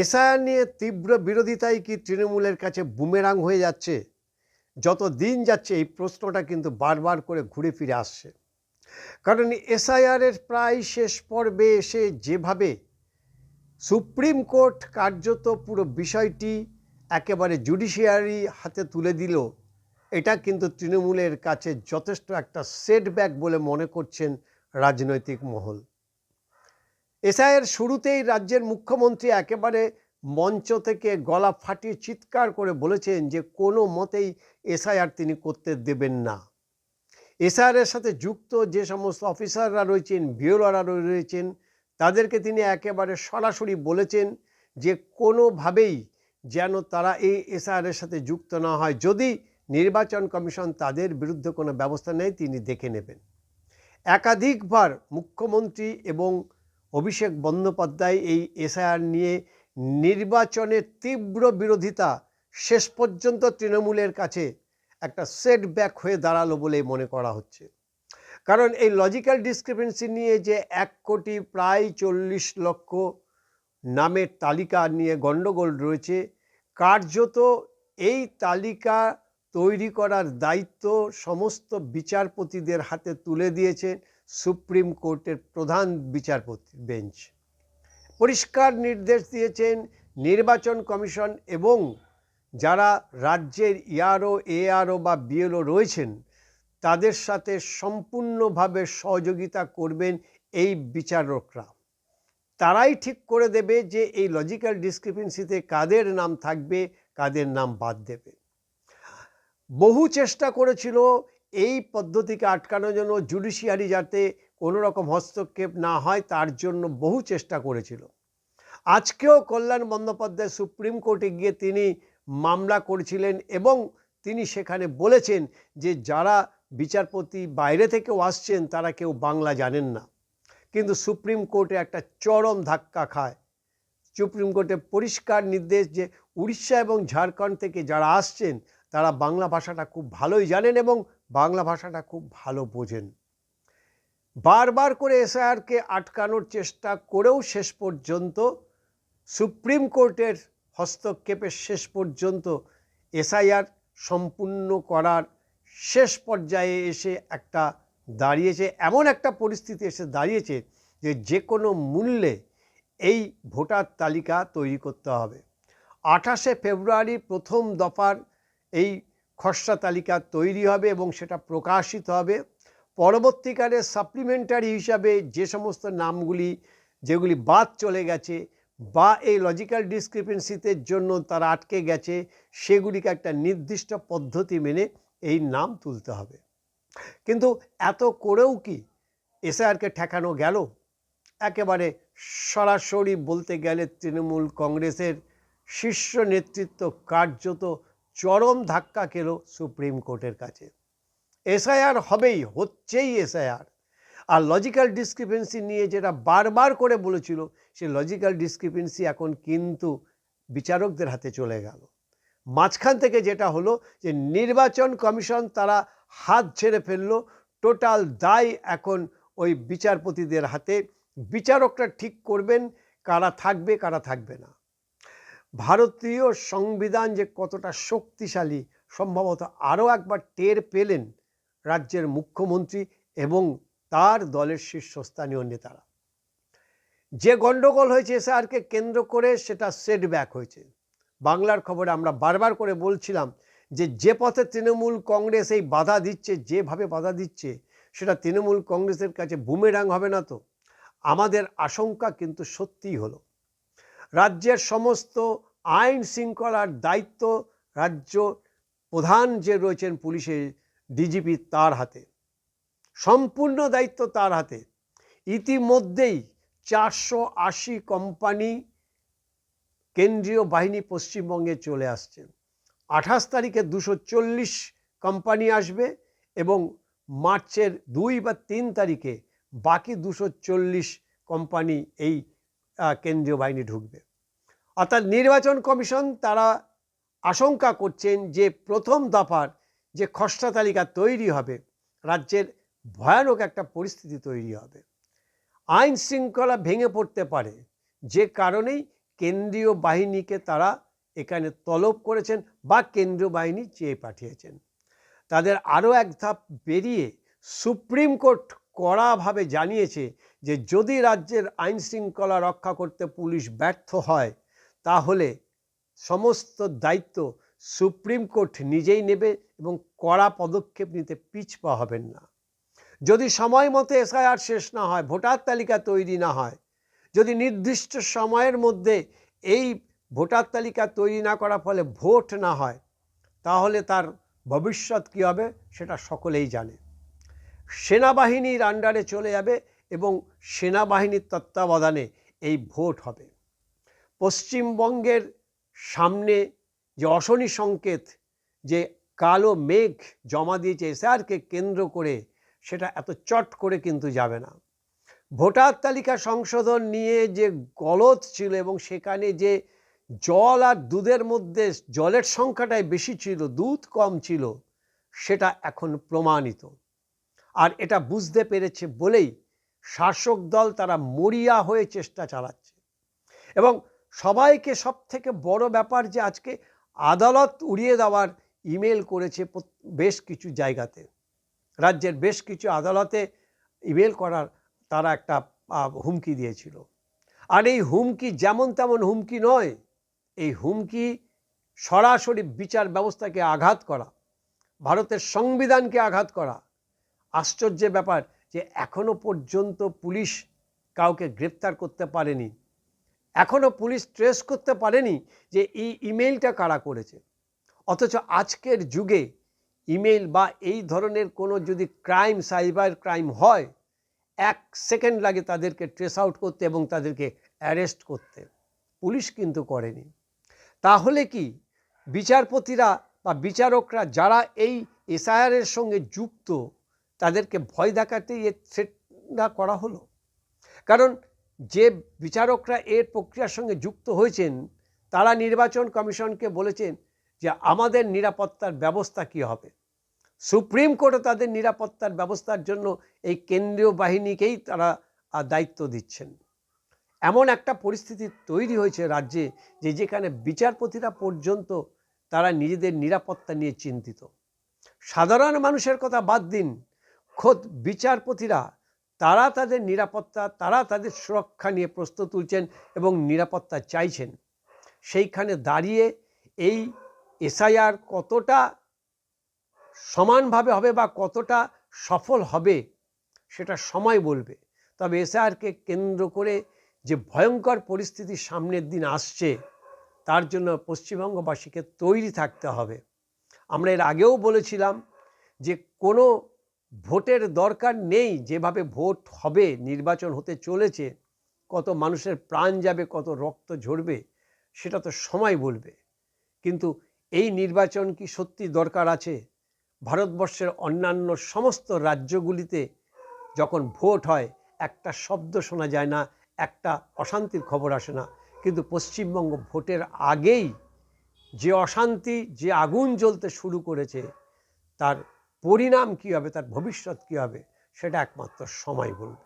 SIR নিয়ে তীব্র বিরোধিতাই কি তৃণমূলের কাছে বুমেরাং হয়ে যাচ্ছে? যত দিন যাচ্ছে এই প্রশ্নটা কিন্তু বারবার করে ঘুরে ফিরে আসছে। কারণ এসআইআরের প্রায় শেষ পর্বে এসে যেভাবে সুপ্রিম কোর্ট কার্যত পুরো বিষয়টি একেবারে জুডিশিয়ারি হাতে তুলে দিল, এটা কিন্তু তৃণমূলের কাছে যথেষ্ট একটা সেটব্যাক বলে মনে করছেন রাজনৈতিক মহল। এসআইআর শুরুতেই রাজ্যের মুখ্যমন্ত্রী একেবারে মঞ্চ থেকে গলা ফাটিয়ে চিৎকার করে বলেছেন যে কোনো মতেই এসআইআর তিনি করতে দেবেন না। এসআইআরের সাথে যুক্ত যে সমস্ত অফিসাররা রয়েছেন, বিএলওরা রয়েছেন, তাদেরকে তিনি একেবারে সরাসরি বলেছেন যে কোনোভাবেই যেন তারা এই এসআইআরের সাথে যুক্ত না হয়। যদি নির্বাচন কমিশন তাদের বিরুদ্ধে কোনো ব্যবস্থা নেয় তিনি দেখে নেবেন। একাধিকবার মুখ্যমন্ত্রী এবং অভিষেক বন্দ্যোপাধ্যায় এই এসআইআর নিয়ে নির্বাচনের তীব্র বিরোধিতা শেষ পর্যন্ত তৃণমূলের কাছে একটা সেটব্যাক হয়ে দাঁড়ালো বলে মনে করা হচ্ছে। কারণ এই লজিক্যাল ডিসক্রিপেন্সি নিয়ে যে 1,40,00,000 নামের তালিকা নিয়ে গণ্ডগোল রয়েছে, কার্যত এই তালিকা তৈরি করার দায়িত্ব সমস্ত বিচারপতিদের হাতে তুলে দিয়েছে সুপ্রিম কোর্টের প্রধান বিচারপতি বেঞ্চ। পরিষ্কার নির্দেশ দিয়েছেন নির্বাচন কমিশন এবং যারা রাজ্যের ইআরও, এআরও বা বিএলও রয়েছেন তাদের সাথে সম্পূর্ণভাবে সহযোগিতা করবেন এই বিচারকরা। তারাই ঠিক করে দেবে যে এই লজিক্যাল ডিসক্রিপেন্সিতে কাদের নাম থাকবে, কাদের নাম বাদ দেবে। বহু চেষ্টা করেছিল এই পদ্ধতিকে আটকানোর জন্য, জুডিশিয়ারি যাতে কোনো রকম হস্তক্ষেপ না হয় তার জন্য বহু চেষ্টা করেছিল। আজকেও কল্যাণ বন্দ্যোপাধ্যায় সুপ্রিম কোর্টে গিয়ে তিনি মামলা করেছিলেন এবং তিনি সেখানে বলেছেন যে যারা বিচারপতি বাইরে থেকেও আসছেন তারা কেউ বাংলা জানেন না। কিন্তু সুপ্রিম কোর্টে একটা চরম ধাক্কা খায়। সুপ্রিম কোর্টে পরিষ্কার নির্দেশ যে উড়িষ্যা এবং ঝাড়খণ্ড থেকে যারা আসছেন তারা বাংলা ভাষাটা খুব ভালোই জানেন এবং বাংলা ভাষাটা খুব ভালো বোঝেন। বারবার করে এসআইআরকে আটকানোর চেষ্টা করেও শেষ পর্যন্ত সুপ্রিম কোর্টের হস্তক্ষেপের শেষ পর্যন্ত এসআইআর সম্পূর্ণ করার শেষ পর্যায়ে এসে একটা দাঁড়িয়েছে, এমন একটা পরিস্থিতি এসে দাঁড়িয়েছে যে কোনো মূল্যে এই ভোটার তালিকা তৈরি করতে হবে। 28শে ফেব্রুয়ারি প্রথম দফার এই খসড়া তালিকা তৈরি হবে এবং সেটা প্রকাশিত হবে। পরবর্তীকালে সাপ্লিমেন্টারি হিসাবে যে সমস্ত নামগুলি যেগুলি বাদ চলে গেছে বা এই লজিক্যাল ডিসক্রিপেন্সিতে জন্য তারা আটকে গেছে সেগুলিকে একটা নির্দিষ্ট পদ্ধতি মেনে এই নাম তুলতে হবে। কিন্তু এত করেও কি এসআইআরকে ঠেকানো গেল? একেবারে সরাসরি বলতে গেলে তৃণমূল কংগ্রেসের শীর্ষ নেতৃত্ব কার্যত চরম ধাক্কা খেল সুপ্রিম কোর্টের কাছে। এসআইআর হবেই, হচ্ছেই এসআইআর। আর লজিক্যাল ডিসক্রিপেন্সি নিয়ে যেটা বারবার করে বলেছিল সে লজিক্যাল ডিসক্রিপেন্সি এখন কিন্তু বিচারকদের হাতে চলে গেল। মাঝখান থেকে যেটা হলো যে নির্বাচন কমিশন তারা হাত ছেড়ে ফেললো, টোটাল দায় এখন ওই বিচারপতিদের হাতে। বিচারকরা ঠিক করবেন কারা থাকবে কারা থাকবে না। ভারতীয় সংবিধান যে কতটা শক্তিশালী সম্ভবত আরও একবার টের পেলেন রাজ্যের মুখ্যমন্ত্রী এবং তার দলের শীর্ষস্থানীয় নেতারা। যে গণ্ডগোল হয়েছে এসআইআরকে কেন্দ্র করে সেটা সেটব্যাক হয়েছে। বাংলার খবরে আমরা বারবার করে বলছিলাম যে পথে তৃণমূল কংগ্রেস এই বাধা দিচ্ছে, যেভাবে বাধা দিচ্ছে সেটা তৃণমূল কংগ্রেসের কাছে বুমেরাং হবে না তো? আমাদের আশঙ্কা কিন্তু সত্যিই হলো। রাজ্যের সমস্ত আইন শৃঙ্খলার দায়িত্ব রাজ্য প্রধান যে রয়েছেন পুলিশের ডিজিপি তার হাতে, সম্পূর্ণ দায়িত্ব তার হাতে। ইতিমধ্যেই 480 কোম্পানি কেন্দ্রীয় বাহিনী পশ্চিমবঙ্গে চলে আসছে। 28 তারিখে 240 কোম্পানি আসবে এবং মার্চের 2 বা 3 তারিখে বাকি 240 কোম্পানি এই কেন্দ্রীয় বাহিনী ঢুকবে। অর্থাৎ নির্বাচন কমিশন তারা আশঙ্কা করছেন যে প্রথম দফার যে খসড়া তালিকা তৈরি হবে রাজ্যের ভয়ানক একটা পরিস্থিতি তৈরি হবে, আইন শৃঙ্খলা ভেঙে পড়তে পারে। যে কারণেই কেন্দ্রীয় বাহিনীকে তারা এখানে তলব করেছেন বা কেন্দ্রীয় বাহিনী চেয়ে পাঠিয়েছেন। তাদের আরও এক ধাপ বেরিয়ে সুপ্রিম কোর্ট কড়াভাবে জানিয়েছে যে যদি রাজ্যের আইন শৃঙ্খলা রক্ষা করতে পুলিশ ব্যর্থ হয় তাহলে সমস্ত দায়িত্ব সুপ্রিম কোর্ট নিজেই নেবে এবং কড়া পদক্ষেপ নিতে পিছপা হবেন না। যদি সময় মতো এসআইআর শেষ না হয়, ভোটার তালিকা তৈরি না হয়, যদি নির্দিষ্ট সময়ের মধ্যে এই ভোটার তালিকা তৈরি না করার ফলে ভোট না হয়, তাহলে তার ভবিষ্যৎ কী হবে সেটা সকলেই জানে। সেনাবাহিনীর আন্ডারে চলে যাবে এবং সেনাবাহিনীর তত্ত্বাবধানে এই ভোট হবে। পশ্চিমবঙ্গের সামনে যে অশনি সংকেত, যে কালো মেঘ জমা দিয়েছে এসআইআরকে কেন্দ্র করে, সেটা এত চট করে কিন্তু যাবে না। ভোটার তালিকা সংশোধন নিয়ে যে গলদ ছিল এবং সেখানে যে জল আর দুধের মধ্যে জলের সংখ্যাটাই বেশি ছিল, দুধ কম ছিল, সেটা এখন প্রমাণিত। আর এটা বুঝতে পেরেছে বলেই শাসক দল তারা মরিয়া হয়ে চেষ্টা চালাচ্ছে। এবং সবাইকে সবথেকে বড় ব্যাপার যে আজকে আদালত উড়িয়ে দেওয়ার ইমেল করেছে বেশ কিছু জায়গাতে, রাজ্যের বেশ কিছু আদালতে ইমেল করার তারা একটা হুমকি দিয়েছিল। আর এই হুমকি যেমন তেমন হুমকি নয়, এই হুমকি সরাসরি বিচার ব্যবস্থাকে আঘাত করা, ভারতের সংবিধানকে আঘাত করা। আশ্চর্যের ব্যাপার যে এখনো পর্যন্ত পুলিশ কাউকে গ্রেপ্তার করতে পারেনি, এখনো পুলিশ ট্রেস করতে পারেনি যে এই ইমেইলটা কারা করেছে। অথচ আজকের যুগে ইমেইল বা এই ধরনের কোনো যদি ক্রাইম, সাইবার ক্রাইম হয়, 1 সেকেন্ড লাগে তাদেরকে ট্রেস আউট করতে এবং তাদেরকে অ্যারেস্ট করতে। পুলিশ কিন্তু করেনি। তাহলে কি বিচারপতিরা বা বিচারকরা যারা এই এসআইআরের সঙ্গে যুক্ত, তাদেরকে ভয় দেখাতেই এর থ্রেটটা করা হলো? কারণ যে বিচারকরা এর প্রক্রিয়ার সঙ্গে যুক্ত হয়েছেন, তারা নির্বাচন কমিশনকে বলেছেন যে আমাদের নিরাপত্তার ব্যবস্থা কী হবে। সুপ্রিম কোর্টে তাদের নিরাপত্তার ব্যবস্থার জন্য এই কেন্দ্রীয় বাহিনীকেই তারা দায়িত্ব দিচ্ছেন। এমন একটা পরিস্থিতি তৈরি হয়েছে রাজ্যে যে যেখানে বিচারপতিরা পর্যন্ত তারা নিজেদের নিরাপত্তা নিয়ে চিন্তিত। সাধারণ মানুষের কথা বাদ দিন, খোদ বিচারপতিরা তারা তাদের নিরাপত্তা, তারা তাদের সুরক্ষা নিয়ে প্রশ্ন তুলছেন এবং নিরাপত্তা চাইছেন। সেইখানে দাঁড়িয়ে এই এসআইআর কতটা সমানভাবে হবে বা কতটা সফল হবে সেটা সময় বলবে। তবে এসআইআরকে কেন্দ্র করে যে ভয়ঙ্কর পরিস্থিতি সামনের দিন আসছে, তার জন্য পশ্চিমবঙ্গবাসীকে তৈরি থাকতে হবে। আমরা এর আগেও বলেছিলাম যে কোনো ভোটের দরকার নেই, যেভাবে ভোট হবে, নির্বাচন হতে চলেছে, কত মানুষের প্রাণ যাবে, কত রক্ত ঝরবে, সেটা তো সময় বলবে। কিন্তু এই নির্বাচন কি সত্যি দরকার আছে? ভারতবর্ষের অন্যান্য সমস্ত রাজ্যগুলিতে যখন ভোট হয় একটা শব্দ শোনা যায় না, একটা অশান্তির খবর আসে না। কিন্তু পশ্চিমবঙ্গ ভোটের আগেই যে অশান্তি, যে আগুন জ্বলতে শুরু করেছে, তার পরিণাম কী হবে, তার ভবিষ্যৎ কী হবে, সেটা একমাত্র সময় বলবে।